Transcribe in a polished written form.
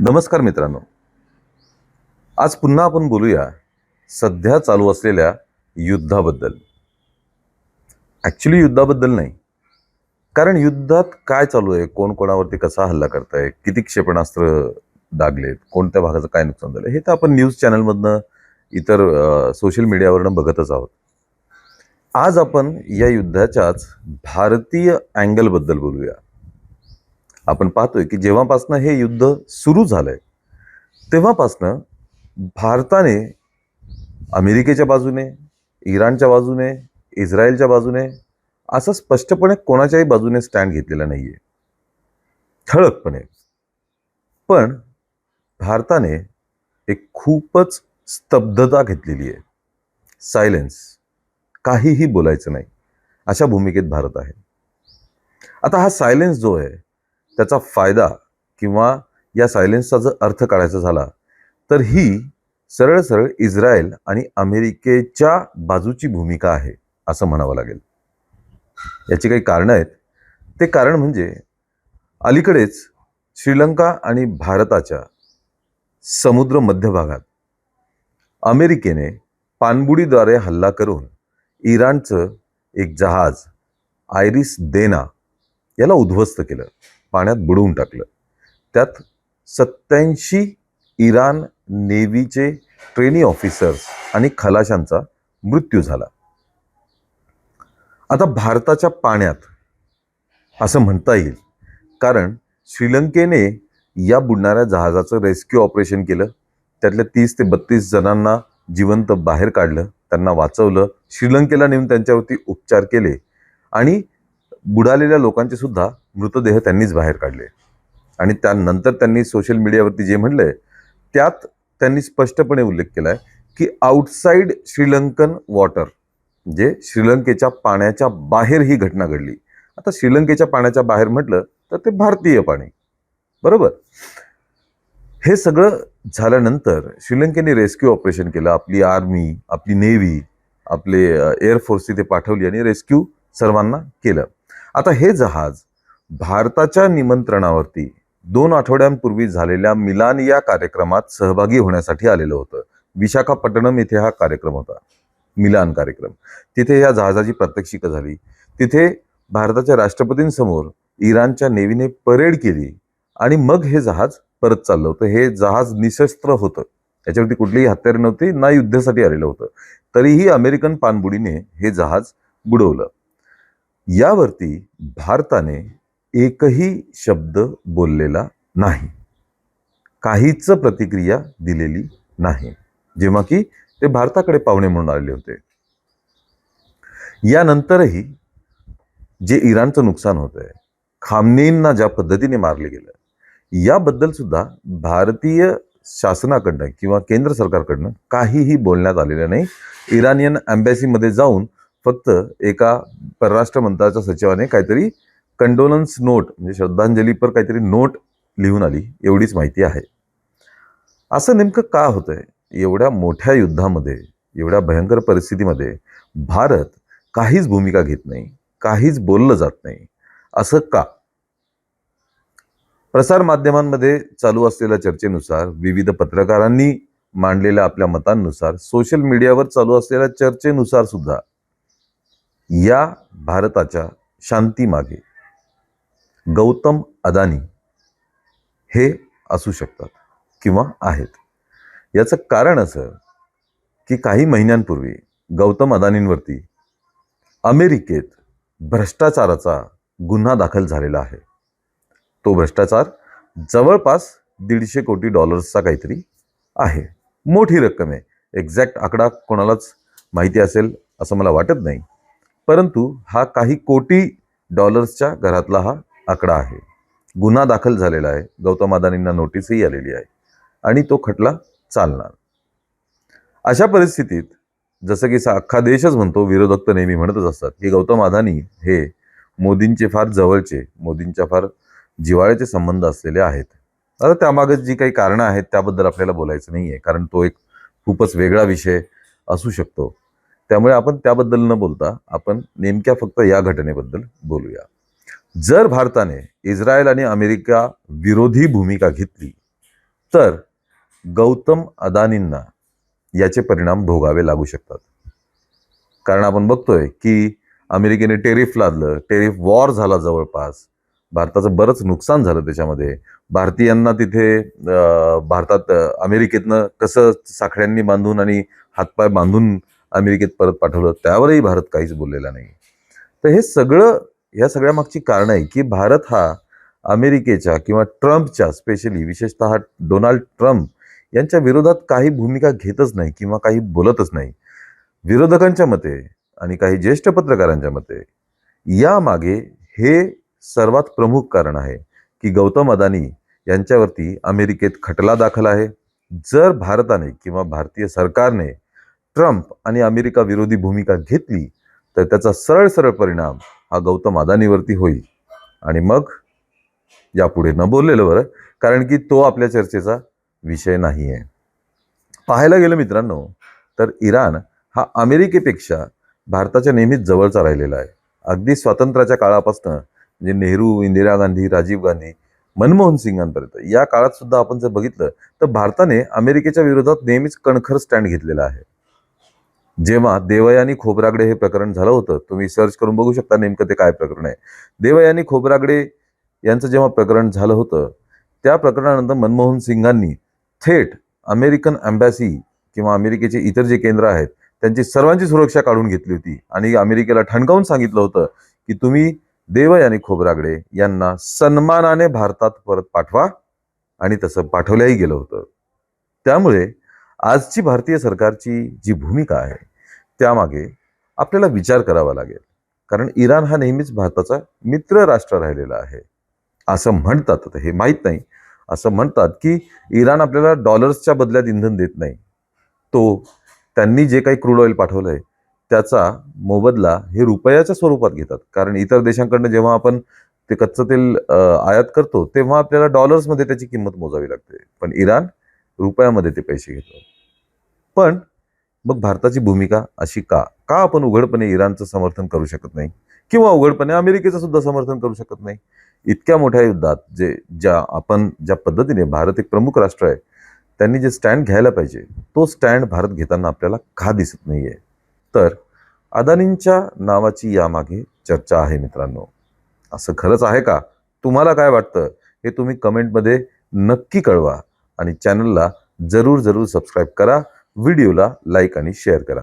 नमस्कार मित्रांनो. आज पुन्हा आपण बोलूया सध्या चालू असलेल्या युद्धाबद्दल. ॲक्च्युली युद्धाबद्दल नाही, कारण युद्धात काय चालू आहे, कोण कोणावरती कसा हल्ला करताय, किती क्षेपणास्त्र डागलेत, कोणत्या भागाचं काय नुकसान झालं, हे तर आपण न्यूज चॅनलमधनं इतर सोशल मीडियावरनं बघतच आहोत. आज आपण या युद्धाच्याच भारतीय अँगलबद्दल बोलूया. आपण पाहतोय की जेव्हापासनं हे युद्ध सुरू झालंय तेव्हापासनं भारताने अमेरिकेच्या बाजूने, इराणच्या बाजूने, इस्रायलच्या बाजूने असं स्पष्टपणे कोणाच्याही बाजूने स्टँड घेतलेला नाहीये, ठळकपणे. पण भारताने एक खूपच स्तब्धता घेतलेली आहे, सायलेन्स, काहीही बोलायचं नाही, अशा भूमिकेत भारत आहे. आता हा सायलेन्स जो आहे त्याचा फायदा किंवा या सायलेन्सचा जर अर्थ काढायचा झाला तर ही सरळ सरळ इस्रायल आणि अमेरिकेच्या बाजूची भूमिका आहे असं म्हणावं लागेल. याची काही कारणं आहेत. ते कारण म्हणजे अलीकडेच श्रीलंका आणि भारताच्या समुद्र मध्यभागात अमेरिकेने पाणबुडीद्वारे हल्ला करून इराणचं एक जहाज आयरिस देना याला उद्ध्वस्त केलं, पाण्यात बुडवून टाकलं. त्यात 87 इराण नेव्हीचे ट्रेनी ऑफिसर्स आणि खलाशांचा मृत्यू झाला. आता भारताच्या पाण्यात असं म्हणता येईल, कारण श्रीलंकेने या बुडणाऱ्या जहाजाचं रेस्क्यू ऑपरेशन केलं. त्यातल्या 30 ते 32 जणांना जिवंत बाहेर काढलं, त्यांना वाचवलं, श्रीलंकेला नेऊन त्यांच्यावरती उपचार केले आणि बुडालेल्या लोकांचे सुद्धा मृतदेह त्यांनीच बाहेर काढले. आणि त्यानंतर त्यांनी सोशल मीडियावरती जे म्हणलंय त्यात त्यांनी स्पष्टपणे उल्लेख केलाय की आउटसाइड श्रीलंकन वॉटर, म्हणजे श्रीलंकेच्या पाण्याच्या बाहेर ही घटना घडली. आता श्रीलंकेच्या पाण्याच्या बाहेर म्हटलं तर ते भारतीय पाणी, बरोबर. हे सगळं झाल्यानंतर श्रीलंकेने रेस्क्यू ऑपरेशन केलं. आपली आर्मी, आपली नेव्ही, आपले एअरफोर्स तिथे पाठवली आणि रेस्क्यू सर्वांना केलं. आता हे जहाज भारताच्या निमंत्रणावरती 2 आठवड्यांपूर्वी झालेल्या मिलान या कार्यक्रमात सहभागी होण्यासाठी आलेलं होतं. विशाखापट्टणम येथे हा कार्यक्रम होता, मिलान कार्यक्रम. तिथे या जहाजाची प्रात्यक्षिकं झाली. तिथे भारताच्या राष्ट्रपतींसमोर इराणच्या नेव्हीने परेड केली आणि मग हे जहाज परत चाललं होतं. हे जहाज निशस्त्र होतं, याच्यावरती कुठलीही हत्यारे नव्हती, ना युद्धासाठी आलेलं होतं. तरीही अमेरिकन पाणबुडीने हे जहाज बुडवलं. यावरती भारताने एकही शब्द बोललेला नाही, काहीच प्रतिक्रिया दिलेली नाही, जेव्हा की ते भारताकडे पाहुणे म्हणून आलेले होते. यानंतरही जे इराणचं नुकसान होतंय, खामनेईंना ज्या पद्धतीने मारले गेलं, याबद्दल सुद्धा भारतीय शासनाकडनं किंवा केंद्र सरकारकडनं काहीही बोलण्यात आलेलं नाही. इराणियन एम्बॅसीमध्ये जाऊन फक्त एका परराष्ट्र मंत्रालयाच्या सचिवाने काहीतरी कंडोलन्स नोट, म्हणजे श्रद्धांजलीपर काहीतरी नोट लिहून आली, एवढीच माहिती आहे. असं नेमकं का होतंय? एवढ्या मोठ्या युद्धामध्ये, एवढ्या भयंकर परिस्थितीमध्ये भारत काहीच भूमिका घेत नाही, काहीच बोललं जात नाही, असं का? प्रसार माध्यमांमध्ये चालू असलेल्या चर्चेनुसार, विविध पत्रकारांनी मांडलेल्या आपल्या मतांनुसार, सोशल मीडियावर चालू असलेल्या चर्चेनुसार सुद्धा या भारताच्या शांतीमागे गौतम अदानी हे असू शकतात किंवा आहेत. याचं कारण असं की काही महिन्यांपूर्वी गौतम अदानींवरती अमेरिकेत भ्रष्टाचाराचा गुन्हा दाखल झालेला आहे. तो भ्रष्टाचार जवळपास $150 कोटी काहीतरी आहे. मोठी रक्कम आहे. एक्झॅक्ट आकडा कोणालाच माहिती असेल असं मला वाटत नाही, परंतु हा काही कोटी डॉलर्सच्या घरातला हा आकडा आहे. गुन्हा दाखल झालेला आहे, गौतम अदानींना नोटीसही आलेली आहे आणि तो खटला चालणार. अशा परिस्थितीत जसं की अख्खा देशच म्हणतो, विरोधक तर नेहमी म्हणतच असतात की गौतम अदानी हे मोदींचे फार जवळचे, मोदींच्या फार जिव्हाळ्याचे संबंध असलेले आहेत. आता त्यामागे जी काही कारणं आहेत त्याबद्दल आपल्याला बोलायचं नाही आहे, कारण तो एक खूपच वेगळा विषय असू शकतो. त्यामुळे आपण त्याबद्दल न बोलता आपण नेमक्या फक्त या घटनेबद्दल बोलूया. जर भारताने इस्रायल आणि अमेरिका विरोधी भूमिका घेतली तर गौतम अदानींना याचे परिणाम भोगावे लागू शकतात. कारण आपण बघतोय की अमेरिकेने टेरिफ लादलं, टेरिफ वॉर झाला जवळपास. भारताचं बरंच नुकसान झालं त्याच्यामध्ये. भारतीयांना तिथे भारतात अमेरिकेतनं कसं साखळ्यांनी बांधून आणि हातपाय बांधून अमेरिकेत परत पाठवलं, त्यावरही भारत काहीच बोललेला नाही. तर हे सगळं, या सगळ्या मागची कारणं आहे की भारत हा अमेरिकेच्या किंवा ट्रम्पच्या, स्पेशली विशेषतः डोनाल्ड ट्रम्प यांच्या विरोधात काही भूमिका घेतच नाही किंवा काही बोलतच नाही. विरोधकांच्या मते आणि काही ज्येष्ठ पत्रकारांच्या मते यामागे हे सर्वात प्रमुख कारण आहे की गौतम अदानी यांच्यावरती अमेरिकेत खटला दाखल आहे. जर भारताने किंवा भारतीय सरकारने ट्रम्प आणि अमेरिका विरोधी भूमिका घेतली तर त्याचा सरळ सरळ परिणाम हा गौतम अदानीवरती होईल. आणि मग यापुढे न बोललेलं बरं, कारण की तो आपल्या चर्चेचा विषय नाही आहे. पाहायला गेलं मित्रांनो, तर इराण हा अमेरिकेपेक्षा भारताच्या नेहमीच जवळचा राहिलेला आहे. अगदी स्वातंत्र्याच्या काळापासून, म्हणजे नेहरू, इंदिरा गांधी, राजीव गांधी, मनमोहन सिंगांपर्यंत या काळात सुद्धा आपण जर बघितलं तर भारताने अमेरिकेच्या विरोधात नेहमीच कणखर स्टँड घेतलेला आहे. जेव्हा देवयानी खोब्रागडे हे प्रकरण झालं होतं, तुम्ही सर्च करून बघू शकता नेमकं ते काय प्रकरण आहे. देवयानी खोब्रागडे यांचं जेव्हा प्रकरण झालं होतं, त्या प्रकरणानंतर मनमोहन सिंगांनी थेट अमेरिकन एम्बॅसी किंवा अमेरिकेचे इतर जे केंद्र आहेत त्यांची सर्वांची सुरक्षा काढून घेतली होती आणि अमेरिकेला ठणकावून सांगितलं होतं की तुम्ही देवयानी खोब्रागडे यांना सन्मानाने भारतात परत पाठवा, आणि तसं पाठवल्याही गेलं होतं. त्यामुळे आजची भारतीय सरकारची जी भूमिका आहे त्यामागे आपल्याला विचार करावा लागेल. कारण इराण हा नेहमीच भारताचा मित्र राष्ट्र राहिलेला आहे. असं म्हणतात, आता हे माहीत नाही, असं म्हणतात की इराण आपल्याला डॉलर्सच्या बदल्यात इंधन देत नाही. तो त्यांनी जे काही क्रूड ऑइल पाठवलंय त्याचा मोबदला हे रुपयाच्या स्वरूपात घेतात. कारण इतर देशांकडनं जेव्हा आपण ते कच्चं तेल आयात करतो तेव्हा आपल्याला डॉलर्समध्ये त्याची किंमत मोजावी लागते, पण इराण रुपयामध्ये ते पैसे घेतो. पण मग भारताची भूमिका अशी का का आपण उघडपणे इराणचं समर्थन करू शकत नाही किंवा उघडपणे अमेरिकेचं सुद्धा समर्थन करू शकत नाही? इतक्या मोठ्या युद्धात ज्या पद्धतीने भारत एक प्रमुख राष्ट्र आहे, त्यांनी जे स्टँड घ्यायला पाहिजे तो स्टँड भारत घेताना आपल्याला का दिसत नाहीये? तर अदानींच्या नावाची यामागे चर्चा आहे मित्रांनो. असं खरंच आहे का? तुम्हाला काय वाटतं हे तुम्ही कमेंटमध्ये नक्की कळवा आणि चॅनलला जरूर सबस्क्राईब करा, व्हिडिओला लाईक आणि शेअर करा.